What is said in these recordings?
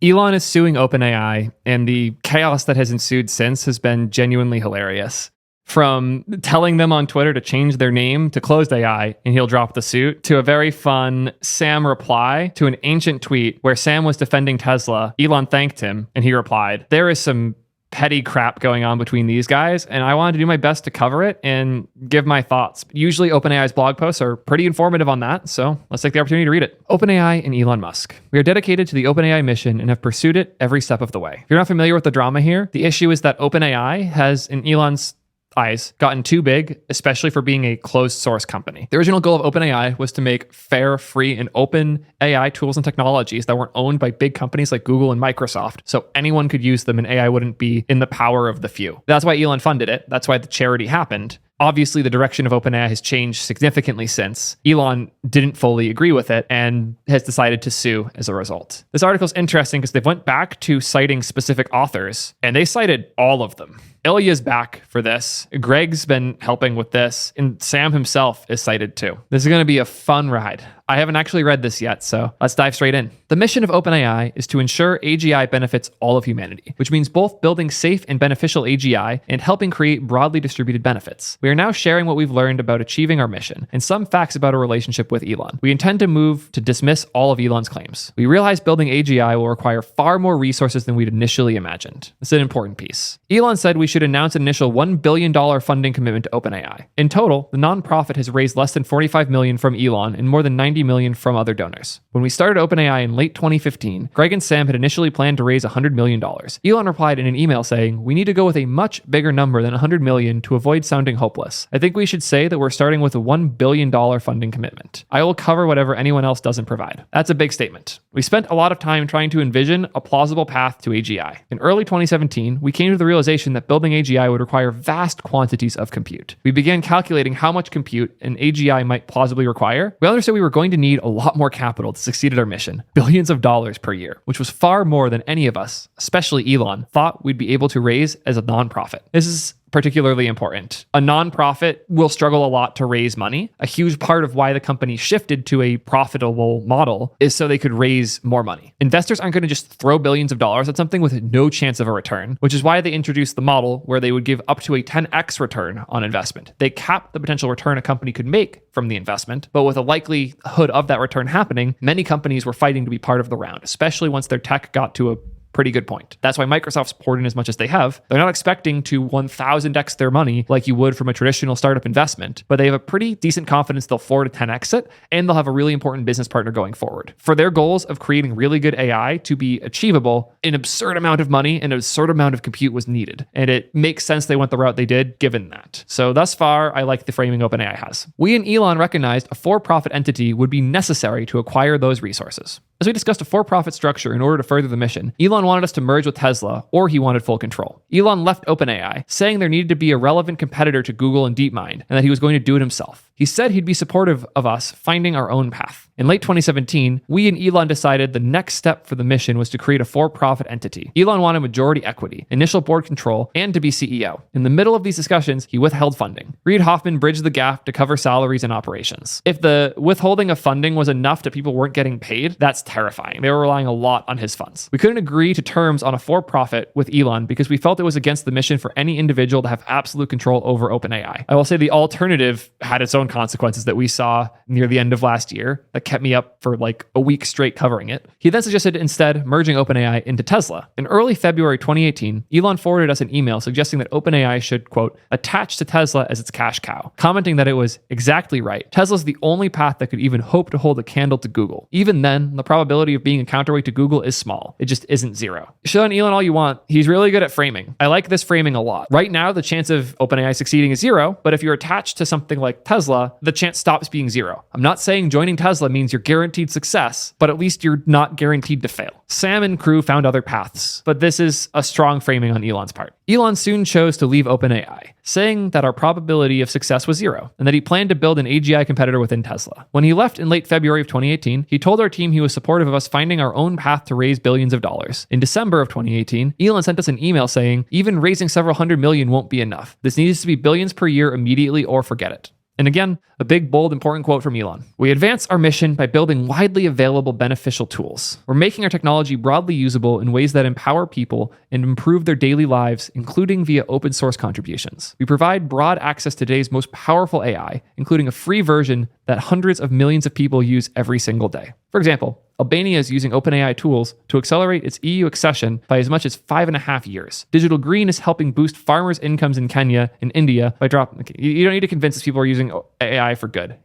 Elon is suing OpenAI, and the chaos that has ensued since has been genuinely hilarious. From telling them on Twitter to change their name to Closed AI and he'll drop the suit, to a very fun Sam reply to an ancient tweet where Sam was defending Tesla. Elon thanked him and he replied. There is some petty crap going on between these guys, and I wanted to do my best to cover it and give my thoughts. Usually OpenAI's blog posts are pretty informative on that, so let's take the opportunity to read it. OpenAI and Elon Musk. We are dedicated to the OpenAI mission and have pursued it every step of the way. If you're not familiar with the drama here, the issue is that OpenAI has, in Elon's eyes, gotten too big, especially for being a closed source company. The original goal of OpenAI was to make fair, free, and open AI tools and technologies that weren't owned by big companies like Google and Microsoft, so anyone could use them and AI wouldn't be in the power of the few. That's why Elon funded it. That's why the charity happened. Obviously, the direction of OpenAI has changed significantly since. Elon didn't fully agree with it and has decided to sue as a result. This article is interesting because they went back to citing specific authors, and they cited all of them. Ilya's back for this. Greg's been helping with this, and Sam himself is cited too. This is going to be a fun ride. I haven't actually read this yet, so let's dive straight in. The mission of OpenAI is to ensure AGI benefits all of humanity, which means both building safe and beneficial AGI and helping create broadly distributed benefits. We are now sharing what we've learned about achieving our mission and some facts about our relationship with Elon. We intend to move to dismiss all of Elon's claims. We realize building AGI will require far more resources than we'd initially imagined. This is an important piece. Elon said we should announce an initial $1 billion funding commitment to OpenAI. In total, the nonprofit has raised less than $45 million from Elon and more than $90 million from other donors. When we started OpenAI in late 2015, Greg and Sam had initially planned to raise $100 million. Elon replied in an email saying, "We need to go with a much bigger number than $100 million to avoid sounding hopeless. I think we should say that we're starting with a $1 billion funding commitment. I will cover whatever anyone else doesn't provide." That's a big statement. We spent a lot of time trying to envision a plausible path to AGI. In early 2017, we came to the realization that building AGI would require vast quantities of compute. We began calculating how much compute an AGI might plausibly require. We understood we were going to need a lot more capital to succeed at our mission, billions of dollars per year, which was far more than any of us, especially Elon, thought we'd be able to raise as a nonprofit. This is particularly important. A nonprofit will struggle a lot to raise money. A huge part of why the company shifted to a profitable model is so they could raise more money. Investors aren't going to just throw billions of dollars at something with no chance of a return, which is why they introduced the model where they would give up to a 10x return on investment. They capped the potential return a company could make from the investment, but with a likelihood of that return happening, many companies were fighting to be part of the round, especially once their tech got to a pretty good point. That's why Microsoft's poured in as much as they have. They're not expecting to 1000x their money like you would from a traditional startup investment, but they have a pretty decent confidence they'll 4 to 10x it, and they'll have a really important business partner going forward. For their goals of creating really good AI to be achievable, an absurd amount of money and an absurd amount of compute was needed. And it makes sense they went the route they did given that. So thus far, I like the framing OpenAI has. We and Elon recognized a for-profit entity would be necessary to acquire those resources. As we discussed a for-profit structure in order to further the mission, Elon wanted us to merge with Tesla, or he wanted full control. Elon left OpenAI, saying there needed to be a relevant competitor to Google and DeepMind, and that he was going to do it himself. He said he'd be supportive of us finding our own path. In late 2017, we and Elon decided the next step for the mission was to create a for-profit entity. Elon wanted majority equity, initial board control, and to be CEO. In the middle of these discussions, he withheld funding. Reid Hoffman bridged the gap to cover salaries and operations. If the withholding of funding was enough that people weren't getting paid, that's terrifying. They were relying a lot on his funds. We couldn't agree to terms on a for-profit with Elon because we felt it was against the mission for any individual to have absolute control over OpenAI. I will say the alternative had its own consequences that we saw near the end of last year that kept me up for like a week straight covering it. He then suggested instead merging OpenAI into Tesla. In early February 2018, Elon forwarded us an email suggesting that OpenAI should, quote, attach to Tesla as its cash cow, commenting that it was exactly right. Tesla's the only path that could even hope to hold a candle to Google. Even then, the probability of being a counterweight to Google is small. It just isn't zero. Shit on Elon all you want. He's really good at framing. I like this framing a lot. Right now, the chance of OpenAI succeeding is zero, but if you're attached to something like Tesla, the chance stops being zero. I'm not saying joining Tesla means you're guaranteed success, but at least you're not guaranteed to fail. Sam and crew found other paths, but this is a strong framing on Elon's part. Elon soon chose to leave OpenAI, saying that our probability of success was zero, and that he planned to build an AGI competitor within Tesla. When he left in late February of 2018, he told our team he was supportive of us finding our own path to raise billions of dollars. In December of 2018, Elon sent us an email saying, even raising several hundred million won't be enough. This needs to be billions per year immediately or forget it. And again, a big, bold, important quote from Elon. We advance our mission by building widely available beneficial tools. We're making our technology broadly usable in ways that empower people and improve their daily lives, including via open source contributions. We provide broad access to today's most powerful AI, including a free version that hundreds of millions of people use every single day. For example, Albania is using OpenAI tools to accelerate its EU accession by as much as 5.5 years. Digital Green is helping boost farmers' incomes in Kenya and India by dropping. You don't need to convince us people are using AI for good.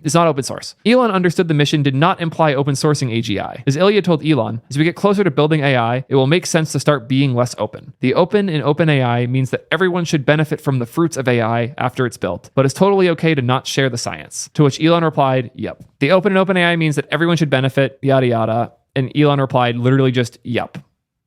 It's not open source. Elon understood the mission did not imply open sourcing AGI. As Ilya told Elon, as we get closer to building AI, it will make sense to start being less open. The open in OpenAI means that everyone should benefit from the fruits of AI after it's built, but it's totally okay to not share the science. To which Elon replied, yep. The open in OpenAI means that everyone should benefit, yada yada. And Elon replied literally just, yep.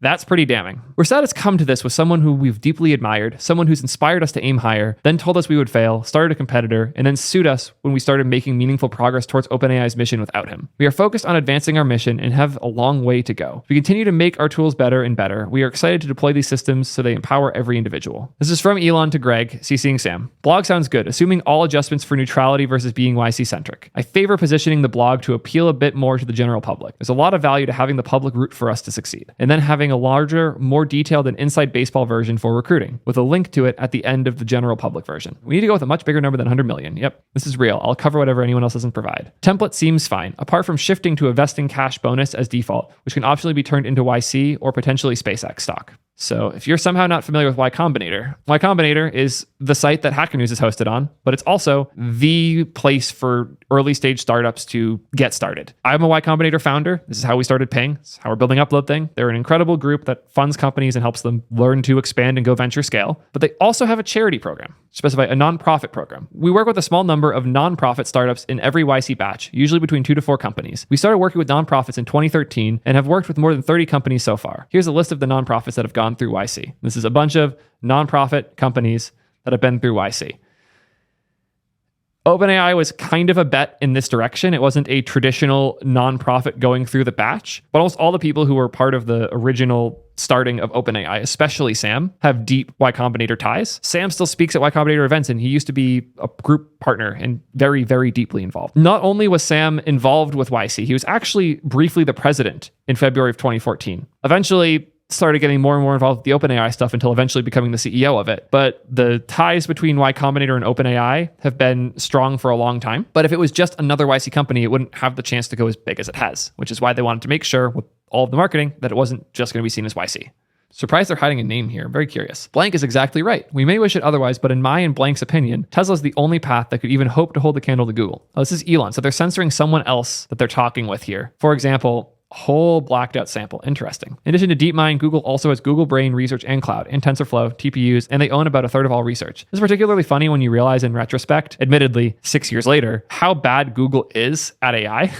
That's pretty damning. We're sad it's come to this with someone who we've deeply admired, someone who's inspired us to aim higher, then told us we would fail, started a competitor, and then sued us when we started making meaningful progress towards OpenAI's mission without him. We are focused on advancing our mission and have a long way to go. We continue to make our tools better and better. We are excited to deploy these systems so they empower every individual. This is from Elon to Greg, CCing Sam. Blog sounds good, assuming all adjustments for neutrality versus being YC-centric. I favor positioning the blog to appeal a bit more to the general public. There's a lot of value to having the public root for us to succeed, and then having a larger, more detailed and inside baseball version for recruiting, with a link to it at the end of the general public version. We need to go with a much bigger number than 100 million. Yep, this is real. I'll cover whatever anyone else doesn't provide. Template seems fine, apart from shifting to a vesting cash bonus as default, which can optionally be turned into YC or potentially SpaceX stock. So if you're somehow not familiar with Y Combinator, Y Combinator is the site that Hacker News is hosted on, but it's also the place for early stage startups to get started. I'm a Y Combinator founder. This is how we started Ping. This is how we're building Upload Thing. They're an incredible group that funds companies and helps them learn to expand and go venture scale. But they also have a charity program, specify a nonprofit program. We work with a small number of nonprofit startups in every YC batch, usually between 2 to 4 companies. We started working with nonprofits in 2013 and have worked with more than 30 companies so far. Here's a list of the nonprofits that have gone through YC. This is a bunch of nonprofit companies that have been through YC. OpenAI was kind of a bet in this direction. It wasn't a traditional nonprofit going through the batch, but almost all the people who were part of the original starting of OpenAI, especially Sam, have deep Y Combinator ties. Sam still speaks at Y Combinator events, and he used to be a group partner and very, very deeply involved. Not only was Sam involved with YC, he was actually briefly the president in February of 2014. Eventually, started getting more and more involved with the OpenAI stuff until eventually becoming the CEO of it. But the ties between Y Combinator and OpenAI have been strong for a long time. But if it was just another YC company, it wouldn't have the chance to go as big as it has, which is why they wanted to make sure with all of the marketing that it wasn't just going to be seen as YC. Surprised they're hiding a name here. I'm very curious. Blank is exactly right. We may wish it otherwise, but in my and Blank's opinion, Tesla's the only path that could even hope to hold the candle to Google. Oh, this is Elon. So they're censoring someone else that they're talking with here. For example, whole blacked out sample. Interesting. In addition to DeepMind, Google also has Google Brain Research and Cloud and TensorFlow, TPUs, and they own about a third of all research. This is particularly funny when you realize in retrospect, admittedly 6 years later, how bad Google is at AI.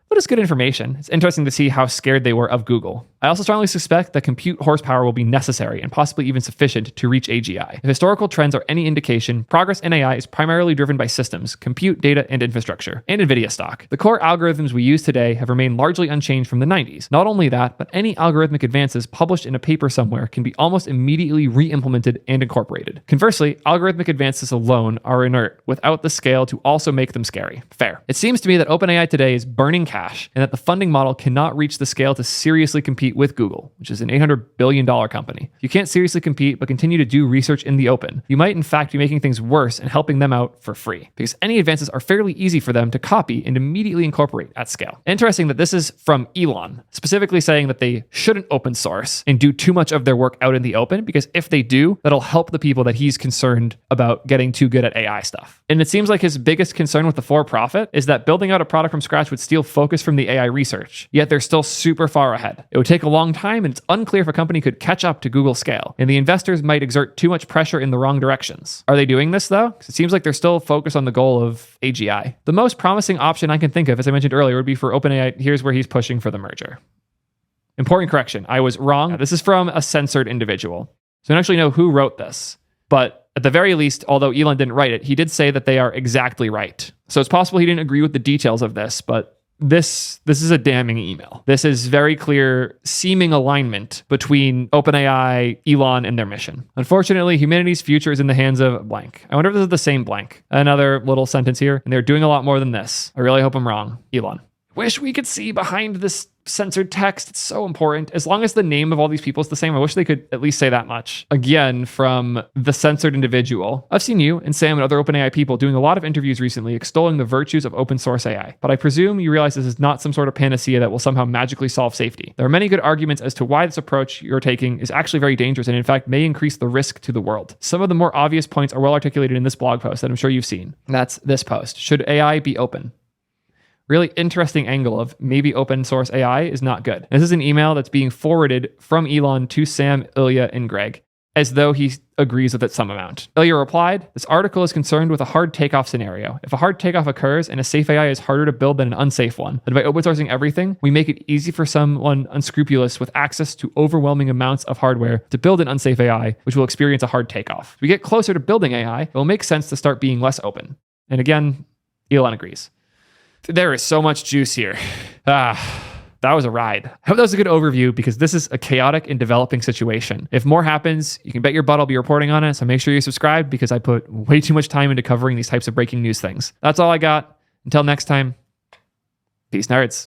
But it's good information. It's interesting to see how scared they were of Google. I also strongly suspect that compute horsepower will be necessary and possibly even sufficient to reach AGI. If historical trends are any indication, progress in AI is primarily driven by systems, compute, data, and infrastructure, and NVIDIA stock. The core algorithms we use today have remained largely unchanged from the 90s. Not only that, but any algorithmic advances published in a paper somewhere can be almost immediately re-implemented and incorporated. Conversely, algorithmic advances alone are inert without the scale to also make them scary. Fair. It seems to me that OpenAI today is burning cash and that the funding model cannot reach the scale to seriously compete with Google, which is an $800 billion company. You can't seriously compete, but continue to do research in the open. You might, in fact, be making things worse and helping them out for free, because any advances are fairly easy for them to copy and immediately incorporate at scale. Interesting that this is from Elon, specifically saying that they shouldn't open source and do too much of their work out in the open, because if they do, that'll help the people that he's concerned about getting too good at AI stuff. And it seems like his biggest concern with the for-profit is that building out a product from scratch would steal focus from the AI research, yet they're still super far ahead. It would take a long time, and it's unclear if a company could catch up to Google's scale, and the investors might exert too much pressure in the wrong directions. Are they doing this though? Because it seems like they're still focused on the goal of AGI. The most promising option I can think of, as I mentioned earlier, would be for OpenAI. Here's where he's pushing for the merger. Important correction. I was wrong. This is from a censored individual. So I don't actually know who wrote this, but at the very least, although Elon didn't write it, he did say that they are exactly right. So it's possible he didn't agree with the details of this, but This is a damning email. This is very clear seeming alignment between OpenAI, Elon, and their mission. Unfortunately, humanity's future is in the hands of blank. I wonder if this is the same blank. Another little sentence here, and they're doing a lot more than this. I really hope I'm wrong. Elon. Wish we could see behind this censored text. It's so important. As long as the name of all these people is the same, I wish they could at least say that much. Again, from the censored individual. I've seen you and Sam and other OpenAI people doing a lot of interviews recently extolling the virtues of open source AI, but I presume you realize this is not some sort of panacea that will somehow magically solve safety. There are many good arguments as to why this approach you're taking is actually very dangerous and in fact may increase the risk to the world. Some of the more obvious points are well articulated in this blog post that I'm sure you've seen. That's this post. Should AI be open? Really interesting angle of maybe open source AI is not good. This is an email that's being forwarded from Elon to Sam, Ilya, and Greg, as though he agrees with it some amount. Ilya replied, "This article is concerned with a hard takeoff scenario. If a hard takeoff occurs and a safe AI is harder to build than an unsafe one, then by open sourcing everything, we make it easy for someone unscrupulous with access to overwhelming amounts of hardware to build an unsafe AI, which will experience a hard takeoff. If we get closer to building AI, it will make sense to start being less open." And again, Elon agrees. There is so much juice here. That was a ride. I hope that was a good overview because this is a chaotic and developing situation. If more happens, you can bet your butt I'll be reporting on it. So make sure you subscribe because I put way too much time into covering these types of breaking news things. That's all I got. Until next time, peace, nerds.